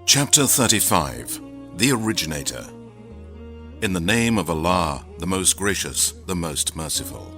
Chapter 35. The Originator. In the name of Allah, the most gracious, the most merciful.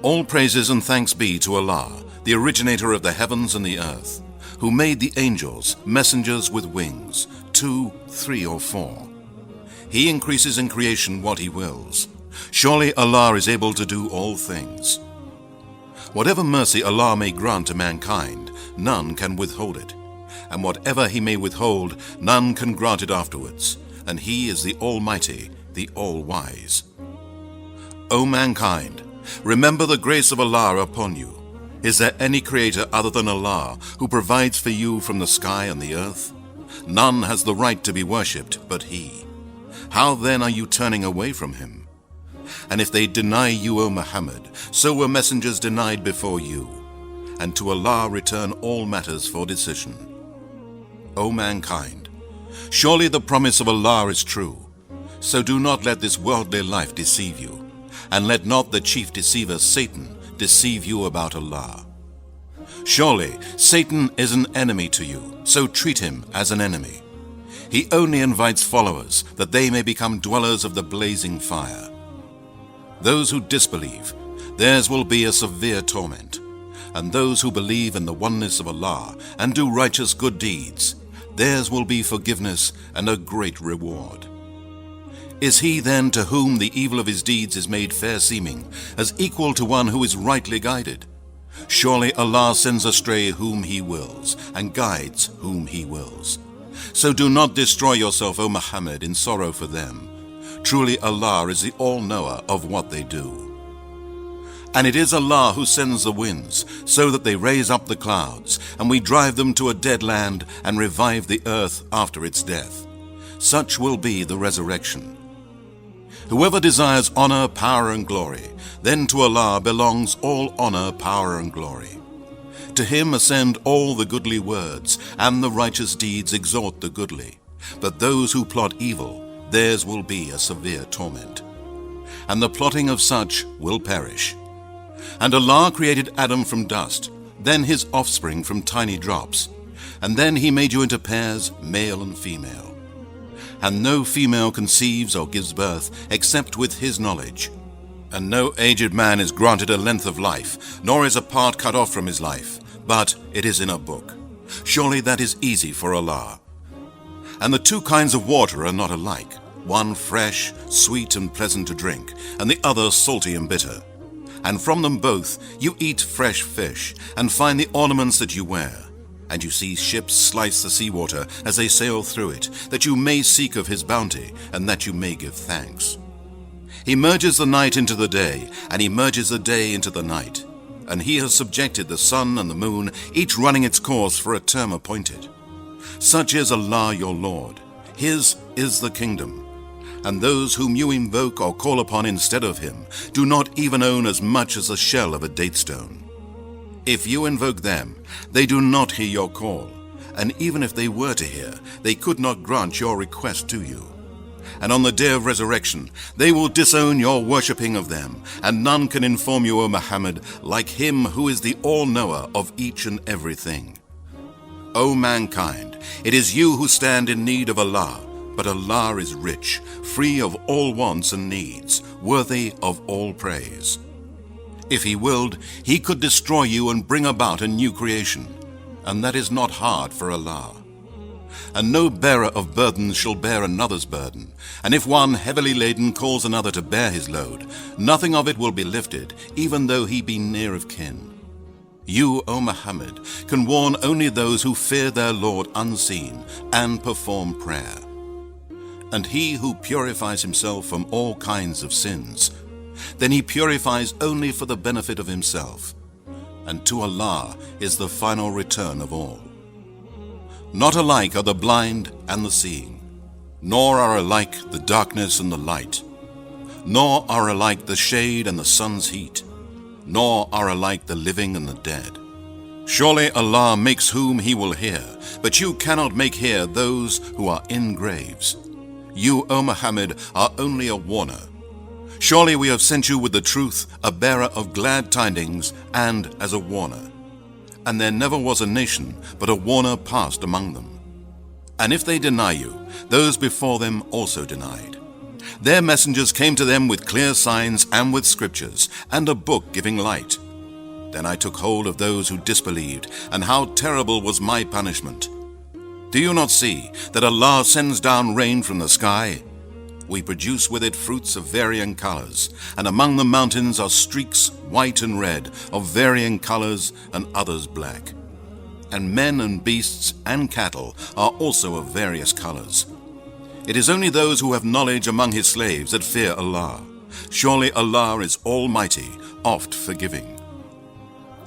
All praises and thanks be to Allah, the originator of the heavens and the earth, who made the angels, messengers with wings, 2, 3, or 4. He increases in creation what He wills. Surely Allah is able to do all things. Whatever mercy Allah may grant to mankind, none can withhold it. And whatever He may withhold, none can grant it afterwards. And He is the Almighty, the All-Wise. O mankind, remember the grace of Allah upon you. Is there any creator other than Allah who provides for you from the sky and the earth? None has the right to be worshipped but He. How then are you turning away from Him? And if they deny you, O Muhammad, so were messengers denied before you. And to Allah return all matters for decision. O mankind, surely the promise of Allah is true. So do not let this worldly life deceive you, and let not the chief deceiver Satan deceive you about Allah. Surely Satan is an enemy to you, so treat him as an enemy. He only invites followers that they may become dwellers of the blazing fire. Those who disbelieve, theirs will be a severe torment, and those who believe in the oneness of Allah and do righteous good deeds, theirs will be forgiveness and a great reward. Is he then to whom the evil of his deeds is made fair seeming, as equal to one who is rightly guided? Surely Allah sends astray whom He wills, and guides whom He wills. So do not destroy yourself, O Muhammad, in sorrow for them. Truly Allah is the all-knower of what they do. And it is Allah who sends the winds, so that they raise up the clouds, and we drive them to a dead land and revive the earth after its death. Such will be the resurrection. Whoever desires honor, power, and glory, then to Allah belongs all honor, power, and glory. To Him ascend all the goodly words, and the righteous deeds exhort the goodly. But those who plot evil, theirs will be a severe torment. And the plotting of such will perish. And Allah created Adam from dust, then his offspring from tiny drops. And then He made you into pairs, male and female. And no female conceives or gives birth except with His knowledge. And no aged man is granted a length of life, nor is a part cut off from his life, but it is in a book. Surely that is easy for Allah. And the two kinds of water are not alike, one fresh, sweet and pleasant to drink, and the other salty and bitter. And from them both you eat fresh fish, and find the ornaments that you wear. And you see ships slice the seawater as they sail through it, that you may seek of His bounty, and that you may give thanks. He merges the night into the day, and He merges the day into the night. And He has subjected the sun and the moon, each running its course for a term appointed. Such is Allah your Lord. His is the kingdom. And those whom you invoke or call upon instead of Him do not even own as much as the shell of a date stone. If you invoke them, they do not hear your call, and even if they were to hear, they could not grant your request to you. And on the day of resurrection, they will disown your worshipping of them, and none can inform you, O Muhammad, like Him who is the all-knower of each and everything. O mankind, it is you who stand in need of Allah, but Allah is rich, free of all wants and needs, worthy of all praise. If He willed, He could destroy you and bring about a new creation, and that is not hard for Allah. And no bearer of burdens shall bear another's burden, and if one heavily laden calls another to bear his load, nothing of it will be lifted, even though he be near of kin. You, O Muhammad, can warn only those who fear their Lord unseen and perform prayer. And he who purifies himself from all kinds of sins, then he purifies only for the benefit of himself, and to Allah is the final return of all. Not alike are the blind and the seeing, nor are alike the darkness and the light, nor are alike the shade and the sun's heat, nor are alike the living and the dead. Surely Allah makes whom He will hear, but you cannot make hear those who are in graves. You, O Muhammad, are only a warner. Surely we have sent you with the truth, a bearer of glad tidings, and as a warner. And there never was a nation, but a warner passed among them. And if they deny you, those before them also denied. Their messengers came to them with clear signs and with scriptures, and a book giving light. Then I took hold of those who disbelieved, and how terrible was my punishment. Do you not see that Allah sends down rain from the sky? We produce with it fruits of varying colors, and among the mountains are streaks, white and red, of varying colors, and others black. And men and beasts and cattle are also of various colors. It is only those who have knowledge among his slaves that fear Allah. Surely Allah is almighty, oft forgiving.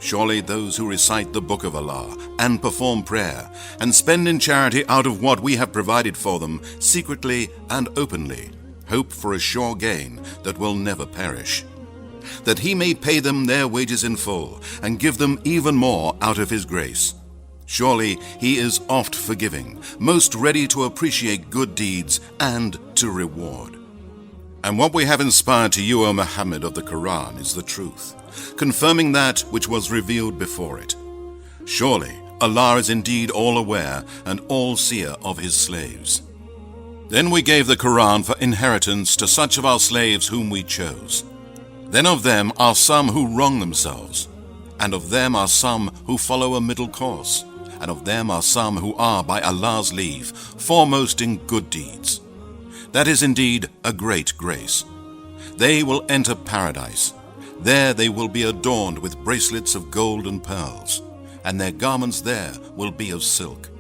Surely those who recite the book of Allah and perform prayer and spend in charity out of what we have provided for them, secretly and openly, hope for a sure gain that will never perish, that he may pay them their wages in full and give them even more out of his grace. Surely he is oft forgiving, most ready to appreciate good deeds and to reward. And what we have inspired to you, O Muhammad, of the Quran is the truth, confirming that which was revealed before it. Surely Allah is indeed all aware and all seer of his slaves. Then we gave the Quran for inheritance to such of our slaves whom we chose. Then of them are some who wrong themselves, and of them are some who follow a middle course, and of them are some who are, by Allah's leave, foremost in good deeds. That is indeed a great grace. They will enter paradise. There they will be adorned with bracelets of gold and pearls, and their garments there will be of silk.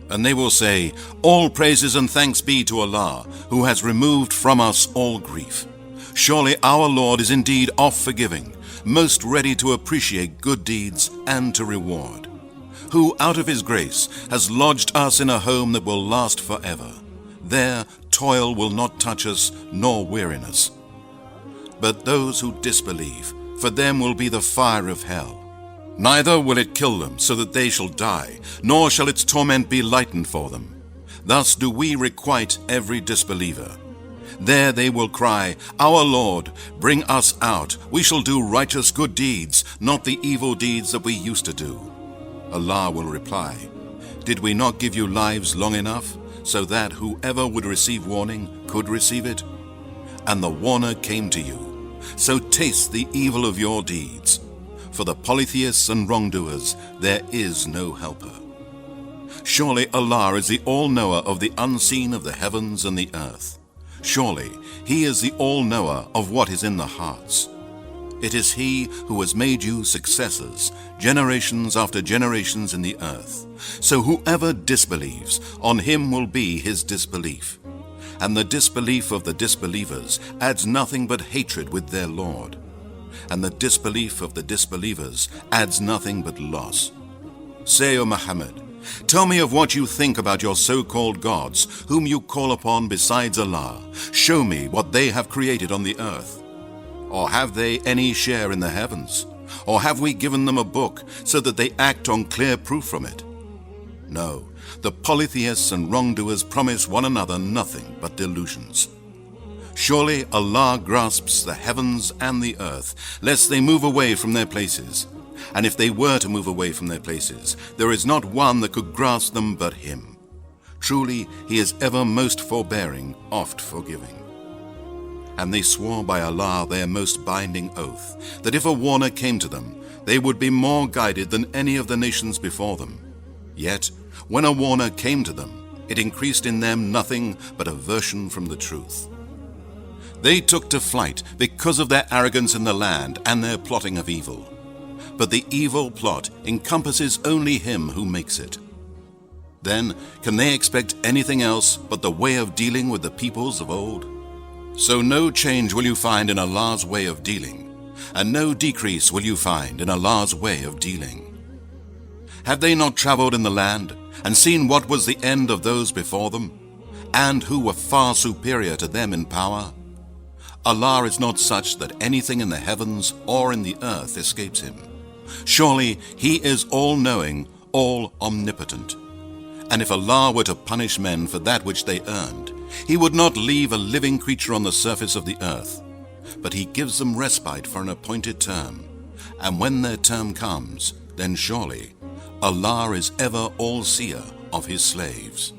And they will say, all praises and thanks be to Allah, who has removed from us all grief. Surely our Lord is indeed oft forgiving, most ready to appreciate good deeds and to reward, who out of his grace has lodged us in a home that will last forever. There toil will not touch us, nor weariness. But those who disbelieve, for them will be the fire of hell. Neither will it kill them, so that they shall die, nor shall its torment be lightened for them. Thus do we requite every disbeliever. There they will cry, our Lord, bring us out. We shall do righteous good deeds, not the evil deeds that we used to do. Allah will reply, did we not give you lives long enough, so that whoever would receive warning could receive it? And the warner came to you. So taste the evil of your deeds. For the polytheists and wrongdoers there is no helper. Surely Allah is the all-knower of the unseen of the heavens and the earth. Surely he is the all-knower of what is in the hearts. It is he who has made you successors, generations after generations in the earth. So whoever disbelieves, on him will be his disbelief. And the disbelief of the disbelievers adds nothing but hatred with their Lord. And the disbelief of the disbelievers adds nothing but loss. Say, O Muhammad, tell me of what you think about your so-called gods, whom you call upon besides Allah. Show me what they have created on the earth. Or have they any share in the heavens? Or have we given them a book so that they act on clear proof from it? No, the polytheists and wrongdoers promise one another nothing but delusions. Surely Allah grasps the heavens and the earth, lest they move away from their places. And if they were to move away from their places, there is not one that could grasp them but him. Truly, he is ever most forbearing, oft forgiving. And they swore by Allah their most binding oath, that if a warner came to them, they would be more guided than any of the nations before them. Yet, when a warner came to them, it increased in them nothing but aversion from the truth. They took to flight because of their arrogance in the land and their plotting of evil. But the evil plot encompasses only him who makes it. Then, can they expect anything else but the way of dealing with the peoples of old? So no change will you find in Allah's way of dealing, and no decrease will you find in Allah's way of dealing. Have they not traveled in the land, and seen what was the end of those before them, and who were far superior to them in power? Allah is not such that anything in the heavens or in the earth escapes him. Surely he is all-knowing, all-omnipotent. And if Allah were to punish men for that which they earned, he would not leave a living creature on the surface of the earth. but he gives them respite for an appointed term. And when their term comes, then surely Allah is ever all-seer of his slaves.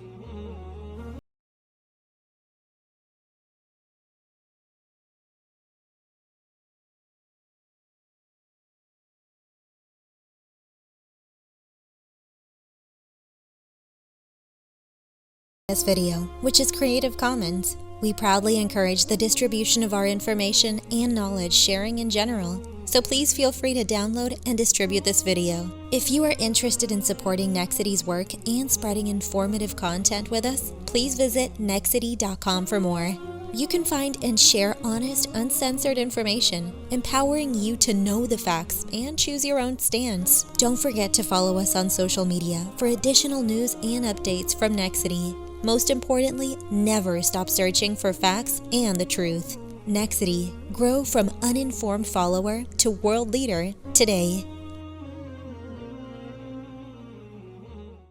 This video, which is Creative Commons. We proudly encourage the distribution of our information and knowledge sharing in general, so please feel free to download and distribute this video. If you are interested in supporting Nexity's work and spreading informative content with us, please visit nexity.com for more. You can find and share honest, uncensored information, empowering you to know the facts and choose your own stance. Don't forget to follow us on social media for additional news and updates from Nexity. Most importantly, never stop searching for facts and the truth. Nexity, grow from uninformed follower to world leader today.